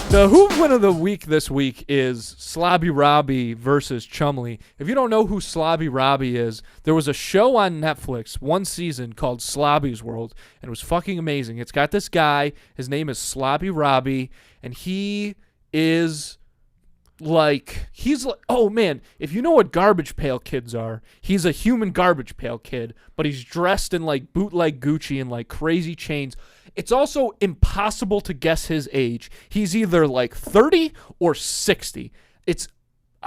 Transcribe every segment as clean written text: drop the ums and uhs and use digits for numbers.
The Who Win of the Week this week is Slobby Robby versus Chumlee. If you don't know who Slobby Robby is, there was a show on Netflix, one season, called Slobby's World, and it was fucking amazing. It's got this guy, his name is Slobby Robby, and he's like, oh man, if you know what Garbage Pail Kids are, he's a human Garbage Pail Kid, but he's dressed in like bootleg Gucci and like crazy chains. It's also impossible to guess his age. He's either like 30 or 60.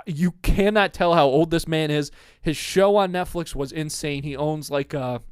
You cannot tell how old this man is. His show on Netflix was insane. He owns like a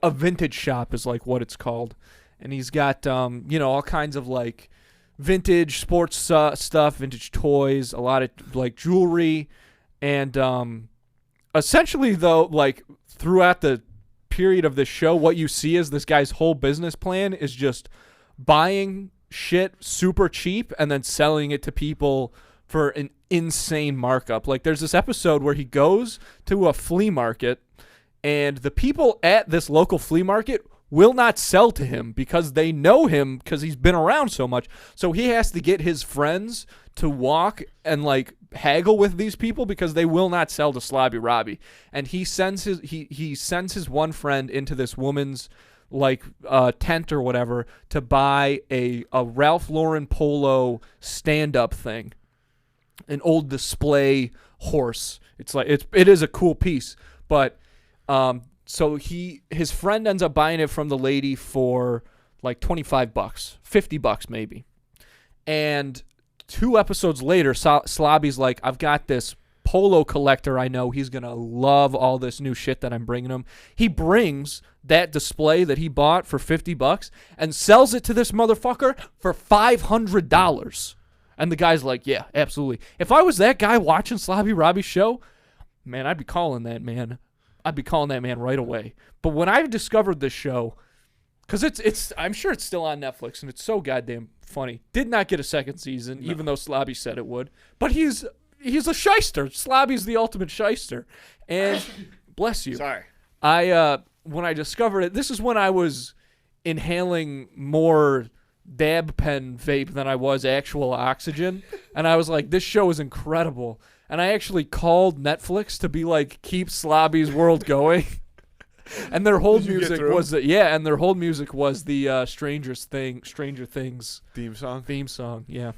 vintage shop is like what it's called. And he's got all kinds of like vintage sports stuff, vintage toys, a lot of like jewelry, and essentially though, like throughout the period of this show, what you see is this guy's whole business plan is just buying shit super cheap and then selling it to people for an insane markup. Like there's this episode where he goes to a flea market and the people at this local flea market will not sell to him because they know him because he's been around so much. So he has to get his friends to walk and like haggle with these people because they will not sell to Slobby Robby. And he sends his one friend into this woman's like tent or whatever to buy a Ralph Lauren polo stand-up thing, an old display horse. It's like it is a cool piece, but so his friend ends up buying it from the lady for like $25, $50 maybe. And 2 episodes later, Slobby's like, I've got this polo collector I know. He's going to love all this new shit that I'm bringing him. He brings that display that he bought for $50 and sells it to this motherfucker for $500. And the guy's like, yeah, absolutely. If I was that guy watching Slobby Robby's show, man, I'd be calling that man. I'd be calling that man right away. But when I discovered this show, because it's I'm sure it's still on Netflix, and it's so goddamn funny. Did not get a second season, even though Slobby said it would. But he's a shyster. Slobby's the ultimate shyster. And bless you. Sorry. When I discovered it, this is when I was inhaling more dab pen vape than I was actual oxygen. And I was like, this show is incredible. And I actually called Netflix to be like, keep Slobby's World going. And their whole music was the Stranger Things theme song. Yeah.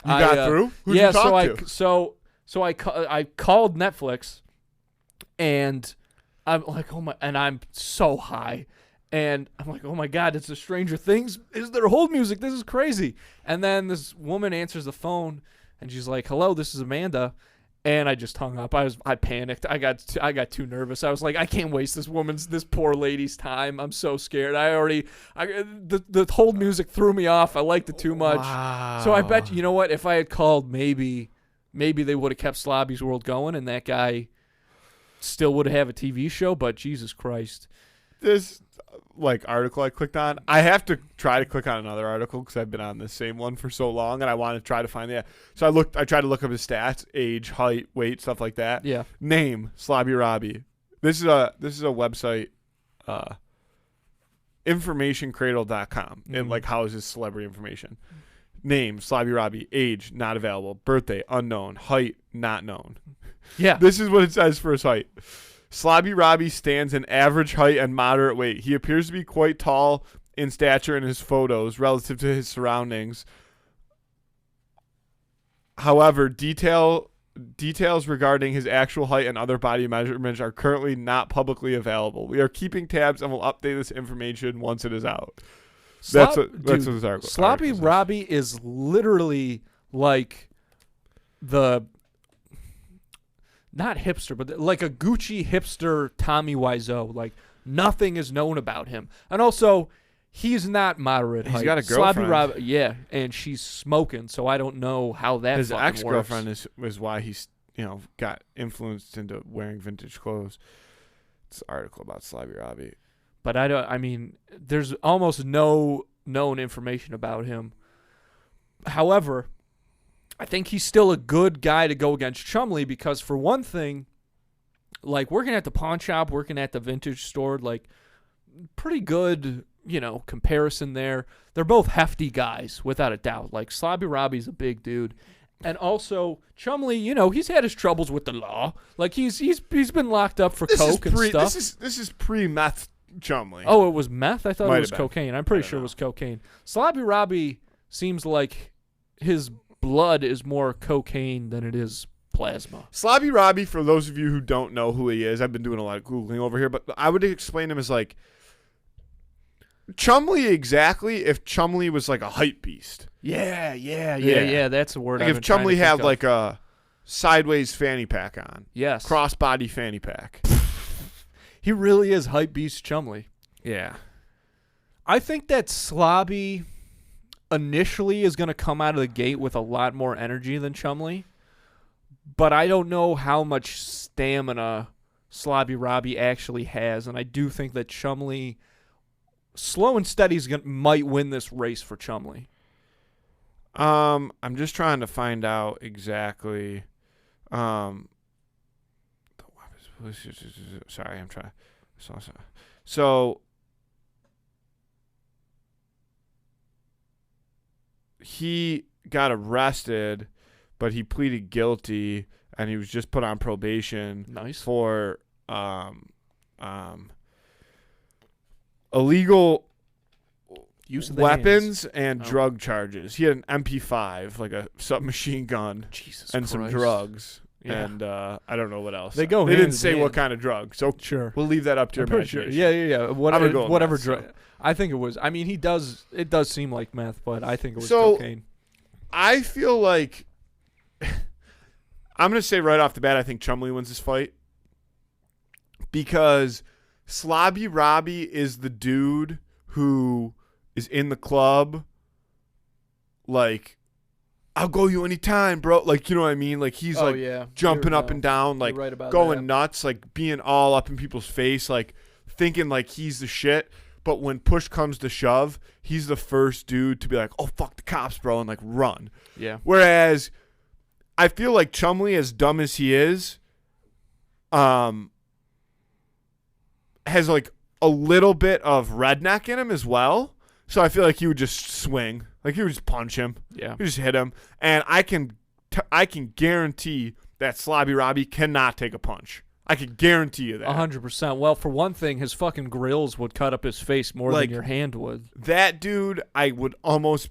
You got through? Who'd you talk to? So I called Netflix, and I'm like, oh my, and I'm so high. And I'm like, oh my God, it's the Stranger Things. Is their whole music? This is crazy. And then this woman answers the phone, and she's like, hello, this is Amanda. And I just hung up. I panicked. I got too nervous. I was like, I can't waste this poor lady's time. I'm so scared. The whole music threw me off. I liked it too much. Wow. So I bet you know what? If I had called, maybe they would have kept Slobby's World going, and that guy still would have a TV show. But Jesus Christ, this like article I clicked on, I have to try to click on another article because I've been on the same one for so long, and I want to try to find that. So I tried to look up his stats, age, height, weight, stuff like that. Yeah. Name Slobby Robby. This is a website, informationcradle.com, and like houses celebrity information. Name Slobby Robby. Age not available. Birthday unknown. Height not known. Yeah. This is what it says for his height. Slobby Robby stands in average height and moderate weight. He appears to be quite tall in stature in his photos relative to his surroundings. However, details regarding his actual height and other body measurements are currently not publicly available. We are keeping tabs and will update this information once it is out. That's what this article. Slobby Robby is literally like the not hipster, but like a Gucci hipster Tommy Wiseau. Like nothing is known about him, and also he's not moderate height. He's got a girlfriend. Slobby Robby, yeah, and she's smoking, so I don't know how that his fucking ex-girlfriend works. is why he's got influenced into wearing vintage clothes. It's an article about Slobby Robby. But I mean, there's almost no known information about him. However, I think he's still a good guy to go against Chumlee because, for one thing, like working at the pawn shop, working at the vintage store, like pretty good comparison there. They're both hefty guys, without a doubt. Like, Slobby Robby's a big dude. And also, Chumlee, he's had his troubles with the law. Like, he's been locked up for coke and stuff. This is pre-meth Chumlee. Oh, it was meth? I thought Might it was have been. cocaine. I'm pretty sure it was cocaine. Slobby Robby seems like his blood is more cocaine than it is plasma. Slobby Robby, for those of you who don't know who he is, I've been doing a lot of Googling over here, but I would explain him as like Chumlee exactly if Chumlee was like a hype beast. Yeah. Yeah. That's a word. Like I've if been trying to Chumlee had think of. like a sideways fanny pack on. Yes. Crossbody fanny pack. He really is hype beast Chumlee. Yeah. I think that Slobby initially is going to come out of the gate with a lot more energy than Chumlee, but I don't know how much stamina Slobby Robby actually has, and I do think that Chumlee, slow and steady, might win this race for Chumlee. I'm just trying to find out exactly. Sorry, I'm trying. So he got arrested, but he pleaded guilty, and he was just put on probation. Nice. For illegal Use of the weapons hands. and drug charges. He had an MP5, like a submachine gun, Jesus and Christ. some drugs. Yeah. And I don't know what else. They go They hand didn't in say hand. what kind of drug, so Sure. we'll leave that up to your I'm pretty sure. imagination. Yeah. I would go with Whatever meth, drug. so. I think it was. I mean, it does seem like meth, but I think it was So- cocaine. I feel like I'm going to say right off the bat, I think Chumlee wins this fight because Slobby Robby is the dude who is in the club, like, I'll go you anytime, bro. Like, you know what I mean? Like, he's jumping up and down, like right about going that. nuts, like being all up in people's face, like thinking like he's the shit. But when push comes to shove, he's the first dude to be like, oh, fuck the cops, bro, and like run. Yeah. Whereas I feel like Chumlee, as dumb as he is, has like a little bit of redneck in him as well. So I feel like he would just swing. Like he would just punch him. Yeah. He would just hit him. And I can guarantee that Slobby Robby cannot take a punch. I can guarantee you that. 100%. Well, for one thing, his fucking grills would cut up his face more Like- than your hand would. That dude, I would almost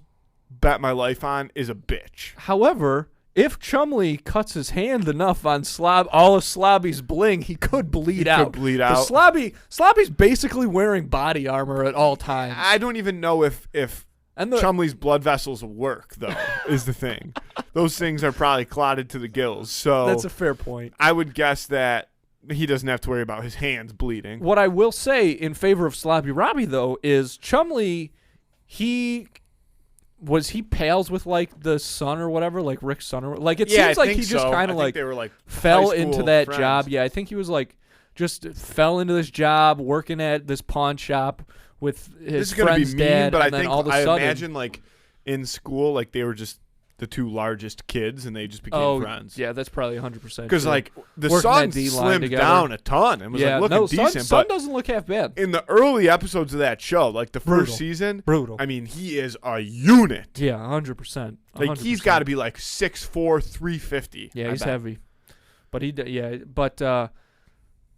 bet my life on, is a bitch. However, if Chumlee cuts his hand enough on all of Slobby's bling, he could bleed out. Could bleed 'Cause out. Slobby's basically wearing body armor at all times. I don't even know if And Chumlee's blood vessels work, though, is the thing. Those things are probably clotted to the gills. So that's a fair point. I would guess that he doesn't have to worry about his hands bleeding. What I will say in favor of Slobby Robby, though, is Chumlee, he pals with like the son or whatever, like Rick's son or like it seems like he just kind of like they were like fell high into school that friends. job. Yeah, I think he was like just fell into this job working at this pawn shop with This his is gonna be friend's mean, dad, but I and then think all of a I sudden, imagine like in school, like they were just the two largest kids, and they just became friends. yeah, that's probably 100%. Because like the Working son that D-line slimmed together. down a ton and was yeah, like looking decent. son but doesn't look half bad. in the early episodes of that show, like the Brutal. first season, Brutal. I mean, he is a unit. Yeah, 100%. Like he's got to be like 6'4", 350. Yeah, I he's bet. heavy. But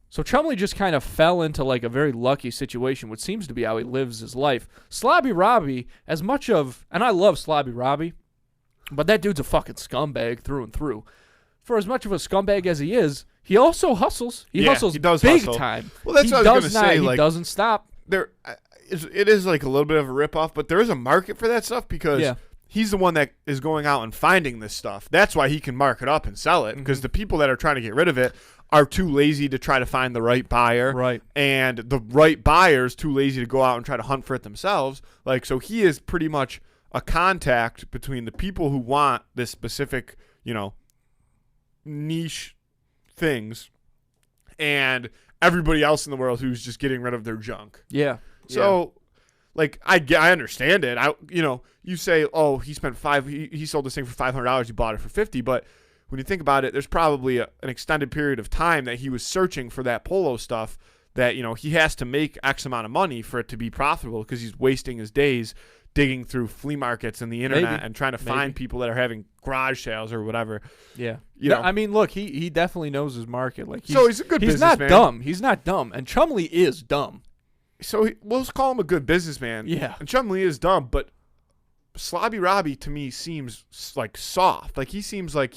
so Chumlee just kind of fell into like a very lucky situation, which seems to be how he lives his life. Slobby Robby, and I love Slobby Robby, but that dude's a fucking scumbag through and through. For as much of a scumbag as he is, he also hustles. He hustles he does big hustle. time. Well, that's he what I was does gonna say, He like- doesn't stop. It is like a little bit of a ripoff, but there is a market for that stuff because Yeah. he's the one that is going out and finding this stuff. That's why he can mark it up and sell it because the people that are trying to get rid of it are too lazy to try to find the right buyer. Right. And the right buyer's too lazy to go out and try to hunt for it themselves. Like, so he is pretty much a contact between the people who want this specific, niche things and everybody else in the world who's just getting rid of their junk. Yeah. So, like, I understand it. You say, oh, he spent he sold this thing for $500. He bought it for $50. But when you think about it, there's probably an extended period of time that he was searching for that polo stuff that, he has to make X amount of money for it to be profitable because he's wasting his days digging through flea markets and the internet Maybe. and trying to find people that are having garage sales or whatever. Yeah. You know. I mean, look, he definitely knows his market. Like, He's a good He's businessman. not dumb. He's not dumb. And Chumlee is dumb. So let's call him a good businessman. Yeah. And Chumlee is dumb, but Slobby Robby to me seems like soft. Like he seems like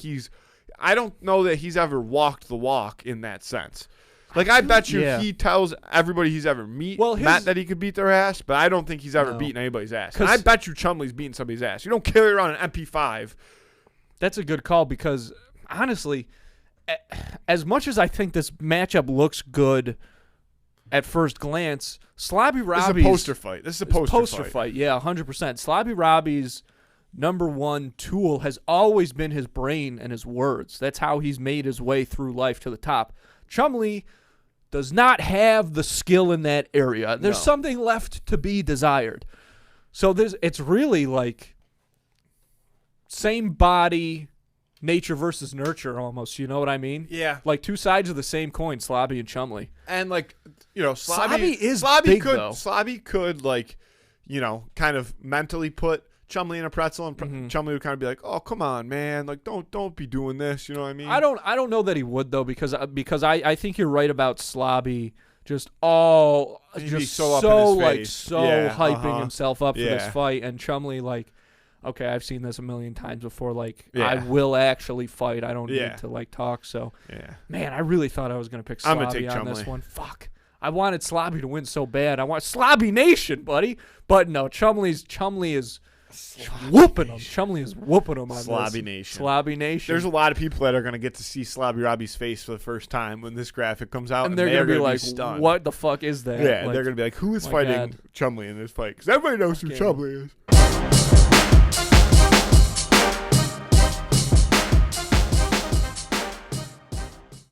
I don't know that he's ever walked the walk in that sense. Like I bet you he tells everybody he's ever met that he could beat their ass, but I don't think he's ever beaten anybody's ass. And I bet you Chumlee's beating somebody's ass. You don't carry around an MP5. That's a good call because honestly, as much as I think this matchup looks good at first glance, Slobby Robby's... This is a poster fight. This is a poster fight. Yeah, 100%. Slobby Robby's number one tool has always been his brain and his words. That's how he's made his way through life to the top. Chumlee does not have the skill in that area. There's something left to be desired. So it's really like same body, nature versus nurture almost. You know what I mean? Yeah. Like two sides of the same coin, Slobby and Chumlee. And like, Slobby is big, though. Slobby could like, kind of mentally put Chumlee in a pretzel, and Chumlee would kind of be like, "Oh, come on, man! Like, don't be doing this." You know what I mean? I don't know that he would though, because I think you're right about Slobby. Just so hyping himself up for this fight, and Chumlee like, okay, I've seen this a million times before. Like, I will actually fight. I don't need to like talk. So, man, I really thought I was gonna pick Slobby on this one. Fuck. I wanted Slobby to win so bad. I want Slobby Nation, buddy. But no, Chumlee is whooping him. Chumlee is whooping him on Slobby Nation. Slobby Nation. There's a lot of people that are going to get to see Slobby Robby's face for the first time when this graphic comes out. And they're going to be like, stunned. what the fuck is that? Yeah, like, they're going to be like, who is fighting Chumlee in this fight? Because everybody knows who Chumlee is.